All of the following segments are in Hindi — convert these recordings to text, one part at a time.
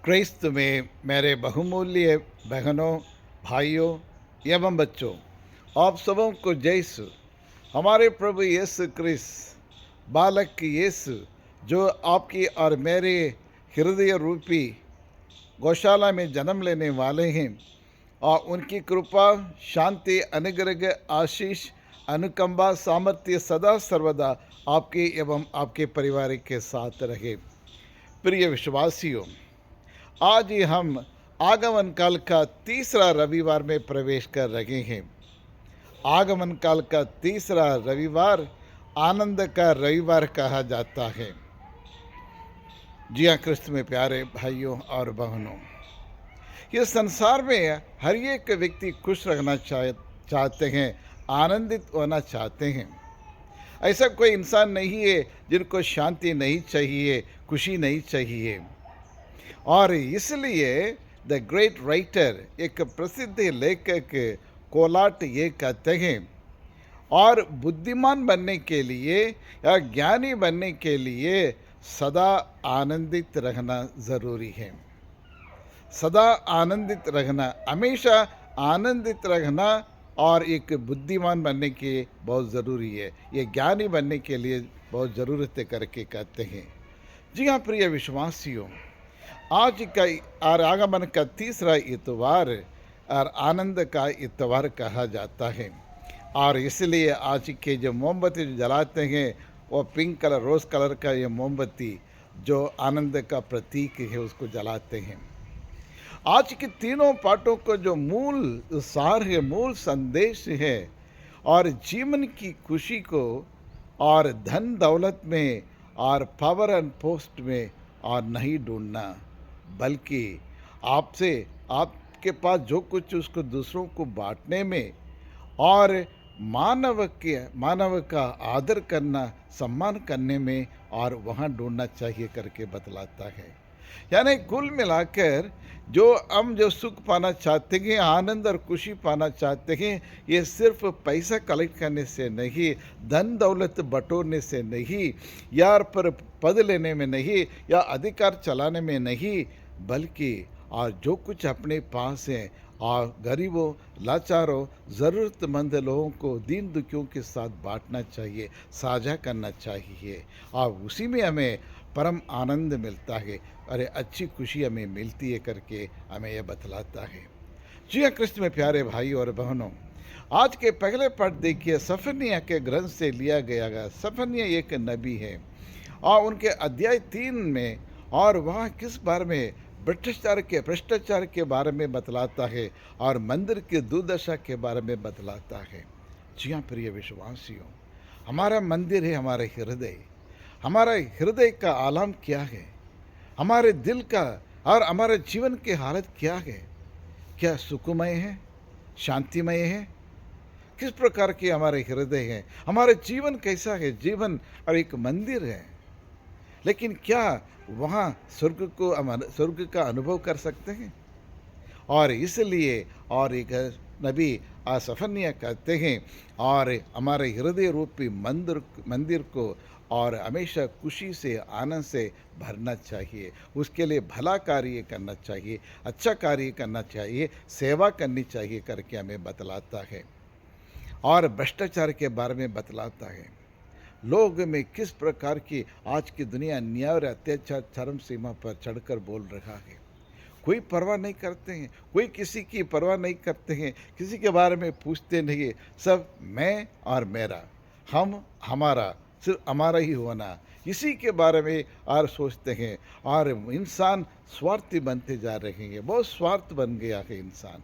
क्रिस्त में मेरे बहुमूल्य बहनों, भाइयों एवं बच्चों, आप सबों को जयसु। हमारे प्रभु यीशु क्रिस्त बालक यीशु जो आपकी और मेरे हृदय रूपी गौशाला में जन्म लेने वाले हैं, और उनकी कृपा, शांति, अनुग्रह, आशीष, अनुकंपा, सामर्थ्य सदा सर्वदा आपके एवं आपके परिवार के साथ रहे। प्रिय विश्वासियों, आज ही हम आगमन काल का तीसरा रविवार में प्रवेश कर रहे हैं। आगमन काल का तीसरा रविवार आनंद का रविवार कहा जाता है। जी हाँ, क्रिस्त में प्यारे भाइयों और बहनों, इस संसार में हर एक व्यक्ति खुश रहना चाहते हैं, आनंदित होना चाहते हैं। ऐसा कोई इंसान नहीं है जिनको शांति नहीं चाहिए, खुशी नहीं चाहिए। और इसलिए द ग्रेट राइटर, एक प्रसिद्ध लेखक कोलाट, ये कहते हैं, और बुद्धिमान बनने के लिए या ज्ञानी बनने के लिए सदा आनंदित रहना ज़रूरी है। सदा आनंदित रहना, हमेशा आनंदित रहना, और एक बुद्धिमान बनने के बहुत ज़रूरी है। ये ज्ञानी बनने के लिए बहुत ज़रूरत है करके कहते हैं। जी हाँ प्रिय विश्वासियों, आज का और आगमन का तीसरा इतवार और आनंद का इतवार कहा जाता है। और इसलिए आज के जो मोमबत्ती जो जलाते हैं वो पिंक कलर, रोज़ कलर का ये मोमबत्ती जो आनंद का प्रतीक है उसको जलाते हैं। आज के तीनों पाठों को जो मूल सार है, मूल संदेश है, और जीवन की खुशी को और धन दौलत में और पावर एंड पोस्ट में और नहीं ढूंढना, बल्कि आपसे, आपके पास जो कुछ उसको दूसरों को बांटने में, और मानव का आदर करना, सम्मान करने में, और वहाँ ढूंढना चाहिए करके बतलाता है। यानी कुल मिलाकर जो सुख पाना चाहते हैं, आनंद और खुशी पाना चाहते हैं, ये सिर्फ पैसा कलेक्ट करने से नहीं, धन दौलत बटोरने से नहीं, या पर पद लेने में नहीं, या अधिकार चलाने में नहीं, बल्कि और जो कुछ अपने पास है और गरीबों, लाचारों, ज़रूरतमंद लोगों को, दीन दुखियों के साथ बांटना चाहिए, साझा करना चाहिए, और उसी में हमें परम आनंद मिलता है। अरे अच्छी खुशी हमें मिलती है करके हमें यह बतलाता है। जी हाँ कृष्ण में प्यारे भाई और बहनों, आज के पहले पाठ देखिए, सफनिया के ग्रंथ से लिया गया। सफनिया एक नबी है, और उनके अध्याय 3 में, और वहाँ किस बारे में, भ्रष्टाचार के बारे में बतलाता है, और मंदिर की दुर्दशा के बारे में बतलाता है। जी हाँ प्रिय विश्वासियों, हमारा मंदिर है हमारा हृदय। हमारा हृदय का आलम क्या है, हमारे दिल का और हमारे जीवन की हालत क्या है? क्या सुखमय है, शांतिमय है? किस प्रकार के हमारे हृदय हैं? हमारे जीवन कैसा है? जीवन और एक मंदिर है, लेकिन क्या वहाँ स्वर्ग का अनुभव कर सकते हैं? और इसलिए और एक नबी सफनिया कहते हैं, और हमारे हृदय रूपी मंदिर को और हमेशा खुशी से, आनंद से भरना चाहिए। उसके लिए भला कार्य करना चाहिए, अच्छा कार्य करना चाहिए, सेवा करनी चाहिए करके हमें बतलाता है। और भ्रष्टाचार के बारे में बतलाता है। लोग में किस प्रकार की आज की दुनिया अन्याय और अत्याचार चरम सीमा पर चढ़कर बोल रहा है। कोई परवाह नहीं करते हैं, कोई किसी की परवाह नहीं करते हैं, किसी के बारे में पूछते नहीं है। सब मैं और मेरा, हम, हमारा, सिर्फ हमारा ही होना, इसी के बारे में और सोचते हैं। और इंसान स्वार्थी बनते जा रहे हैं, बहुत स्वार्थ बन गया है इंसान,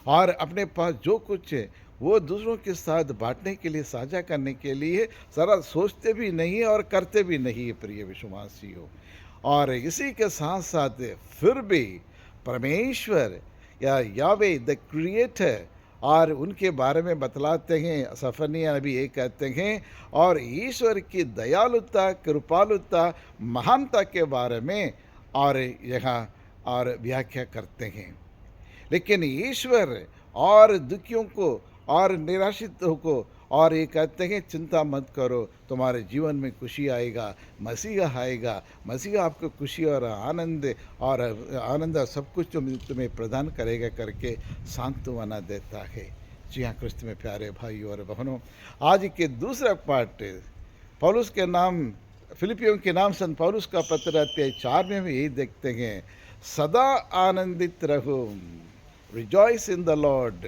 और अपने पास जो कुछ है वो दूसरों के साथ बांटने के लिए, साझा करने के लिए सारा सोचते भी नहीं है और करते भी नहीं है प्रिय विश्वासियों। और इसी के साथ साथ फिर भी परमेश्वर या यावे द क्रिएटर, और उनके बारे में बतलाते हैं। सफनिया नबी ये कहते हैं, और ईश्वर की दयालुता, कृपालुता, महानता के बारे में और यहाँ और व्याख्या करते हैं। लेकिन ईश्वर और दुखियों को और निराशित हो और ये कहते हैं चिंता मत करो, तुम्हारे जीवन में खुशी आएगा, मसीहा आएगा, मसीहा आपको खुशी और आनंद सब कुछ तुम्हें प्रदान करेगा करके सांत्वना देता है। जी हाँ क्रिस्त में प्यारे भाई और बहनों, आज के दूसरा पार्ट पौलुस के नाम फिलिपियों के नाम संत पौलुस का पत्र अध्याय 4 में भी यही देखते हैं, सदा आनंदित रहो, rejoice in the Lord,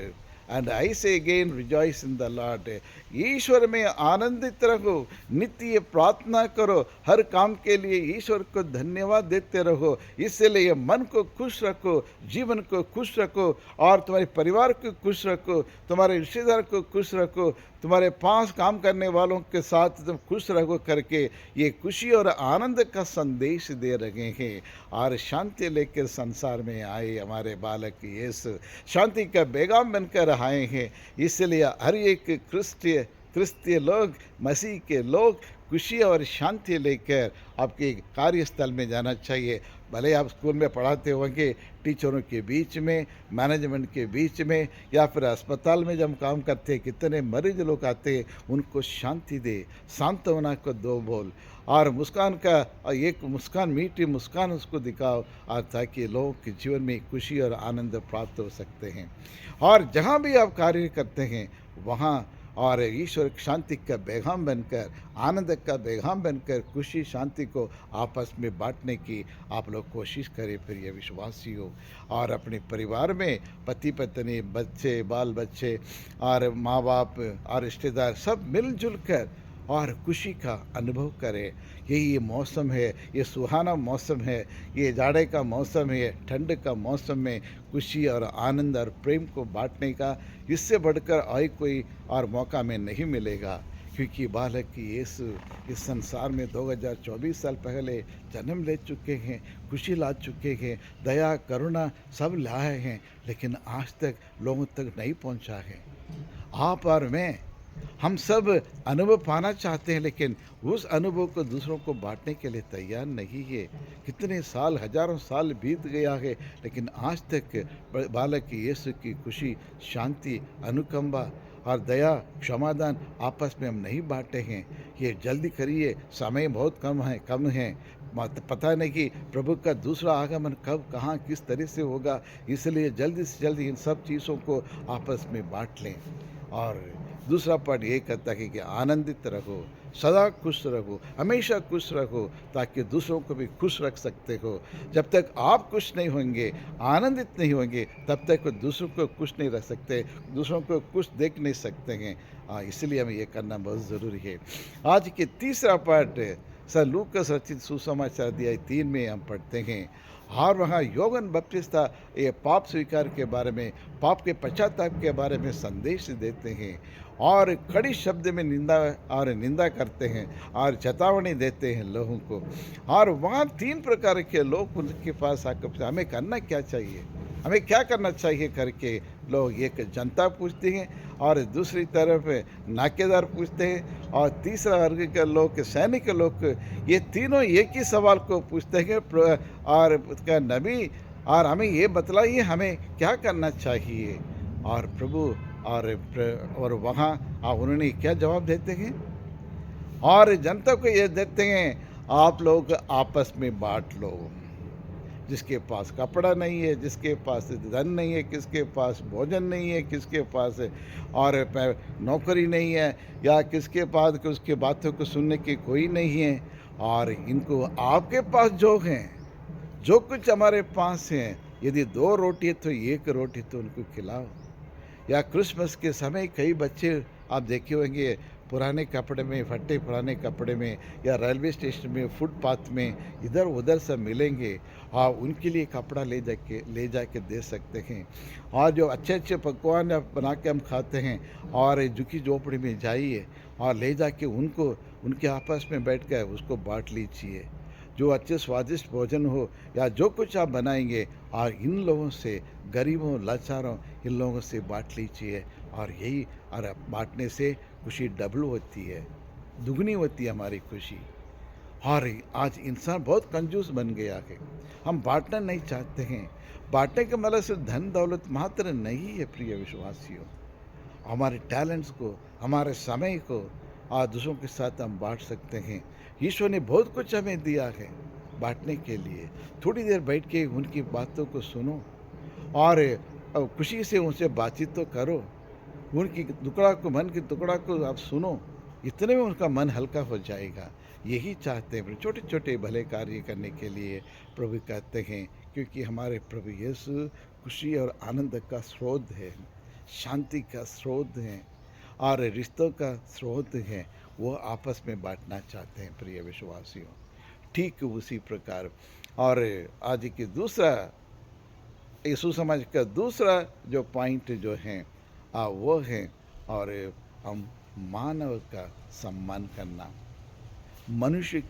and I say again rejoice in the Lord. ईश्वर में आनंदित रहो, नित्य प्रार्थना करो, हर काम के लिए ईश्वर को धन्यवाद देते रहो, इसलिए मन को खुश रखो, जीवन को खुश रखो और तुम्हारे परिवार को खुश रखो, तुम्हारे रिश्तेदार को खुश रखो, तुम्हारे पास काम करने वालों के साथ तुम खुश रहो करके ये खुशी और आनंद का संदेश दे रहे हैं। और शांति लेकर संसार में आए हमारे बालक यीशु शांति का पैगाम बनकर आए हैं। इसलिए हर एक क्रिस्तीय लोग, मसीह के लोग खुशी और शांति लेकर आपके कार्यस्थल में जाना चाहिए। भले आप स्कूल में पढ़ाते होंगे, टीचरों के बीच में, मैनेजमेंट के बीच में, या फिर अस्पताल में जब काम करते हैं, कितने मरीज लोग आते हैं, उनको शांति दे, सांत्वना को दो बोल और मुस्कान का एक मुस्कान, मीठी मुस्कान उसको दिखाओ, और ताकि लोगों के जीवन में खुशी और आनंद प्राप्त हो सकते हैं। और जहाँ भी आप कार्य करते हैं वहाँ और ईश्वर शांति का पैगाम बनकर, आनंद का पैगाम बनकर खुशी शांति को आपस में बांटने की आप लोग कोशिश करें प्रिय विश्वासियों। और अपने परिवार में पति पत्नी, बच्चे, बाल बच्चे और माँ बाप और रिश्तेदार सब मिलजुल कर और खुशी का अनुभव करें। यही ये मौसम है, ये सुहाना मौसम है, ये जाड़े का मौसम है, ठंड का मौसम में खुशी और आनंद और प्रेम को बांटने का इससे बढ़कर और कोई और मौका में नहीं मिलेगा। क्योंकि बालक यीशु इस संसार में 2024 साल पहले जन्म ले चुके हैं, खुशी ला चुके हैं, दया करुणा सब लाए हैं, लेकिन आज तक लोगों तक नहीं पहुंचा है। आप और मैं, हम सब अनुभव पाना चाहते हैं, लेकिन उस अनुभव को दूसरों को बांटने के लिए तैयार नहीं है। कितने साल, हजारों साल बीत गया है, लेकिन आज तक बालक यीशु की खुशी, शांति, अनुकंपा और दया, क्षमादान आपस में हम नहीं बांटे हैं। ये जल्दी करिए, समय बहुत कम है। पता नहीं कि प्रभु का दूसरा आगमन कब, कहाँ, किस तरह से होगा, इसलिए जल्दी से जल्दी इन सब चीज़ों को आपस में बांट लें। और दूसरा पाठ ये कहता है कि आनंदित रहो, सदा खुश रहो, हमेशा खुश रहो, ताकि दूसरों को भी खुश रख सकते हो। जब तक आप खुश नहीं होंगे, आनंदित नहीं होंगे, तब तक दूसरों को खुश नहीं रख सकते, दूसरों को खुश देख नहीं सकते हैं। इसलिए हमें ये करना बहुत ज़रूरी है। आज के तीसरा पाठ सर लूकस रचित सुसमाचार अध्याय 3 में हम पढ़ते हैं। और वहाँ योहन बपतिस्मा ये पाप स्वीकार के बारे में, पाप के पश्चाताप के बारे में संदेश देते हैं और कड़ी शब्द में निंदा करते हैं और चेतावनी देते हैं लोगों को। और वहाँ 3 प्रकार के लोग उनके पास आकर हमें करना क्या चाहिए, हमें क्या करना चाहिए करके लोग एक जनता पूछते हैं, और दूसरी तरफ नाकेदार पूछते हैं, और तीसरा वर्ग के लोग, सैनिक लोग, ये तीनों एक ही सवाल को पूछते हैं और उसका नबी, और हमें ये बतलाइए हमें क्या करना चाहिए। और प्रभु और वहाँ उन्होंने क्या जवाब देते हैं, और जनता को ये देते हैं, आप लोग आपस में बांट लो। जिसके पास कपड़ा नहीं है, जिसके पास धन नहीं है, किसके पास भोजन नहीं है, किसके पास और नौकरी नहीं है, या किसके पास उसके बातों को सुनने की कोई नहीं है, और इनको आपके पास जो हैं, जो कुछ हमारे पास हैं, यदि 2 रोटी है तो 1 रोटी तो उनको खिलाओ। या क्रिसमस के समय कई बच्चे आप देखे होंगे पुराने कपड़े में, फटे पुराने कपड़े में, या रेलवे स्टेशन में, फुटपाथ में इधर उधर सब मिलेंगे, और उनके लिए कपड़ा ले जाके दे सकते हैं। और जो अच्छे अच्छे पकवान बना के हम खाते हैं, और झुकी झोपड़ी में जाइए और ले जाके उनको उनके आपस में बैठ कर उसको बांट लीजिए। जो अच्छे स्वादिष्ट भोजन हो या जो कुछ आप बनाएंगे, और इन लोगों से, गरीबों, लाचारों, इन लोगों से बांट लीजिए। और यही और बांटने से खुशी डबल होती है, दुगनी होती है हमारी खुशी। और आज इंसान बहुत कंजूस बन गया है, हम बांटना नहीं चाहते हैं। बांटने का मतलब सिर्फ धन दौलत मात्र नहीं है प्रिय विश्वासियों। हमारे टैलेंट्स को, हमारे समय को दूसरों के साथ हम बाँट सकते हैं। ईश्वर ने बहुत कुछ हमें दिया है बाँटने के लिए। थोड़ी देर बैठ के उनकी बातों को सुनो और खुशी से उनसे बातचीत तो करो। उनकी टुकड़ा को, मन के टुकड़ा को आप सुनो, इतने में उनका मन हल्का हो जाएगा। यही चाहते हैं, छोटे-छोटे भले कार्य करने के लिए प्रभु कहते हैं, क्योंकि हमारे प्रभु यीशु खुशी और आनंद का स्रोत है, शांति का स्रोत है और रिश्तों का स्रोत है। वो आपस में बाँटना चाहते हैं प्रिय विश्वासियों। ठीक उसी प्रकार और आज की दूसरा यीशु समाज का दूसरा जो पॉइंट जो है वो है और हम मानव का सम्मान करना, मनुष्य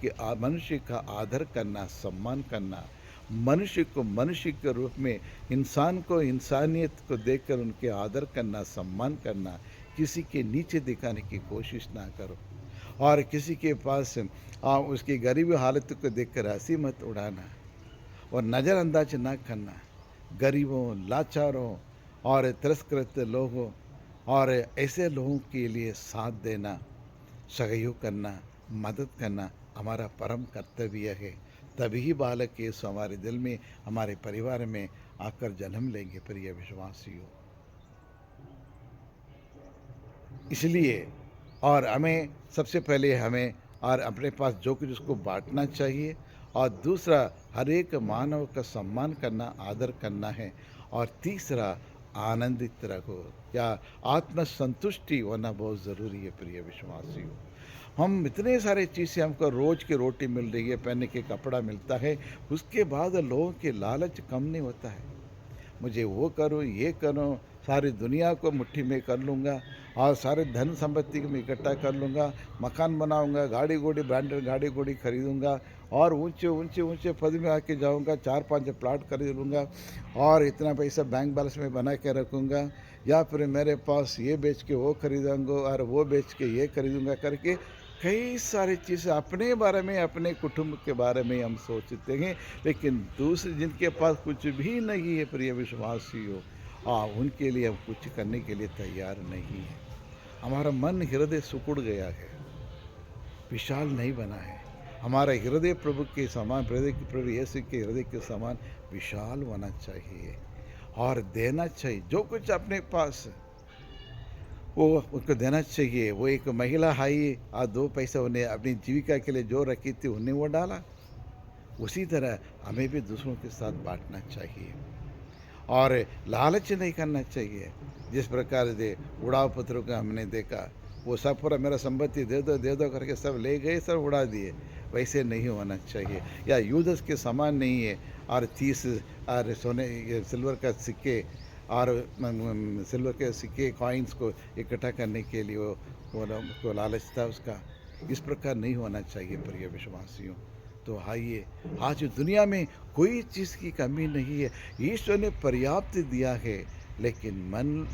का आदर करना, सम्मान करना, मनुष्य को मनुष्य के रूप में, इंसान को इंसानियत को देखकर उनके आदर करना, सम्मान करना, किसी के नीचे दिखाने की कोशिश ना करो और किसी के पास उसकी गरीबी हालत को देखकर हंसी मत उड़ाना और नज़रअंदाज ना करना। गरीबों, लाचारों और तिरस्कृत लोगों और ऐसे लोगों के लिए साथ देना, सहयोग करना, मदद करना हमारा परम कर्तव्य है। तभी बालक यीशु हमारे दिल में, हमारे परिवार में आकर जन्म लेंगे प्रिय विश्वासियों। इसलिए और हमें सबसे पहले हमें और अपने पास जो कुछ उसको बाँटना चाहिए और दूसरा हर एक मानव का सम्मान करना, आदर करना है और तीसरा आनंदित रहो या आत्मसंतुष्टि होना बहुत ज़रूरी है प्रिय विश्वासियों। हम इतने सारे चीज़ें, हमको रोज़ की रोटी मिल रही है, पहनने के कपड़ा मिलता है, उसके बाद लोगों के लालच कम नहीं होता है। मुझे वो करूँ, ये करूँ, सारी दुनिया को मुट्ठी में कर लूँगा और सारे धन संपत्ति को मैं इकट्ठा कर लूँगा, मकान बनाऊँगा, गाड़ी-घोड़ी, ब्रांडेड गाड़ी-घोड़ी खरीदूँगा और ऊँचे पद में आके जाऊँगा, 4-5 प्लॉट खरीद लूँगा और इतना पैसा बैंक बैलेंस में बना के रखूँगा या फिर मेरे पास ये बेच के वो खरीदूँगा और वो बेच के ये खरीदूँगा करके कई सारी चीज़ें अपने बारे में, अपने कुटुंब के बारे में हम सोचते हैं, लेकिन दूसरे जिनके पास कुछ भी नहीं है प्रिय विश्वासियों, उनके लिए हम कुछ करने के लिए तैयार नहीं है। हमारा मन हृदय सिकुड़ गया है, विशाल नहीं बना है। हमारा हृदय प्रभु के समान, प्रभु यीशु के हृदय के समान विशाल होना चाहिए और देना चाहिए। जो कुछ अपने पास वो उनको देना चाहिए। वो एक महिला आई 2 पैसा उन्हें अपनी जीविका के लिए जो रखी थी उन्हें वो डाला। उसी तरह हमें भी दूसरों के साथ बाँटना चाहिए और लालच नहीं करना चाहिए। जिस प्रकार से उड़ाव पुत्रों का हमने देखा, वो सब पूरा मेरा संपत्ति दे दो करके सब ले गए, सब उड़ा दिए। वैसे नहीं होना चाहिए। या यूदस के समान नहीं है और 30 और सोने सिल्वर का सिक्के और सिल्वर के सिक्के कॉइन्स को इकट्ठा करने के लिए वो लालच था उसका। इस प्रकार नहीं होना चाहिए प्रिय विश्वासियों। तो आइए, आज दुनिया में कोई चीज़ की कमी नहीं है, ईश्वर ने पर्याप्त दिया है, लेकिन मन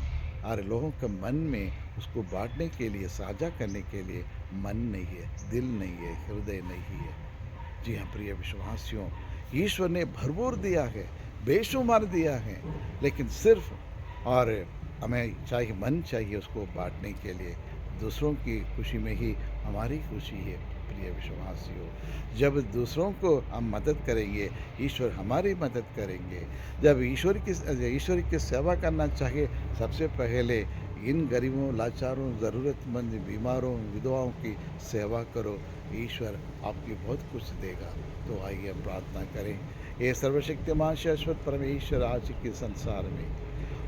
और लोगों के मन में उसको बांटने के लिए, साझा करने के लिए मन नहीं है, दिल नहीं है, हृदय नहीं है। जी हाँ प्रिय विश्वासियों, ईश्वर ने भरपूर दिया है, बेशुमार दिया है, लेकिन सिर्फ और हमें चाहिए, मन चाहिए उसको बांटने के लिए। दूसरों की खुशी में ही हमारी खुशी है प्रिय विश्वासियों। जब दूसरों को हम मदद करेंगे, ईश्वर हमारी मदद करेंगे। जब ईश्वर की सेवा करना चाहिए, सबसे पहले इन गरीबों, लाचारों, ज़रूरतमंद, बीमारों, विधवाओं की सेवा करो, ईश्वर आपकी बहुत कुछ देगा। तो आइए प्रार्थना करें। ये सर्वशक्तिमान शाश्वत परमेश्वर, आज के संसार में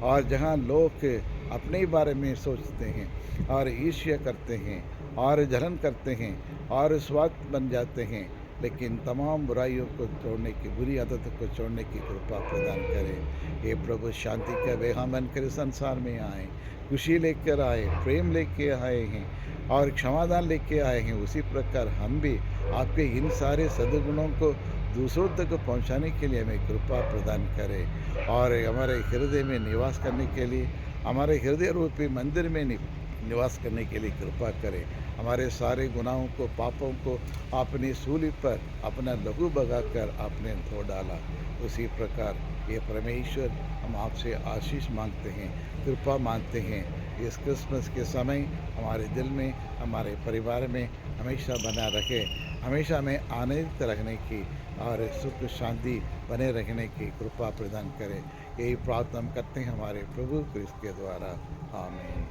और जहाँ लोग अपने बारे में सोचते हैं और ईर्ष्या करते हैं और जलन करते हैं और स्वार्थ बन जाते हैं, लेकिन तमाम बुराइयों को छोड़ने की, बुरी आदतों को छोड़ने की कृपा प्रदान करें। हे प्रभु, शांति का बेहाम बनकर संसार में आए, खुशी लेकर आए, प्रेम लेके आए हैं और क्षमादान लेके आए हैं। उसी प्रकार हम भी आपके इन सारे सद्गुणों को दूसरों तक पहुंचाने के लिए हमें कृपा प्रदान करें और हमारे हृदय में निवास करने के लिए, हमारे हृदय रूपी मंदिर में निवास करने के लिए कृपा करें। हमारे सारे गुनाहों को, पापों को अपनी सूली पर अपना लहू बगाकर आपने धो डाला। उसी प्रकार ये परमेश्वर, हम आपसे आशीष मांगते हैं, कृपा मांगते हैं इस क्रिसमस के समय हमारे दिल में, हमारे परिवार में हमेशा बना रखे, हमेशा हमें आनंदित रखने की और सुख शांति बने रखने की कृपा प्रदान करें। यही प्रार्थना हम करते हैं हमारे प्रभु क्रिस्त के द्वारा। आमीन।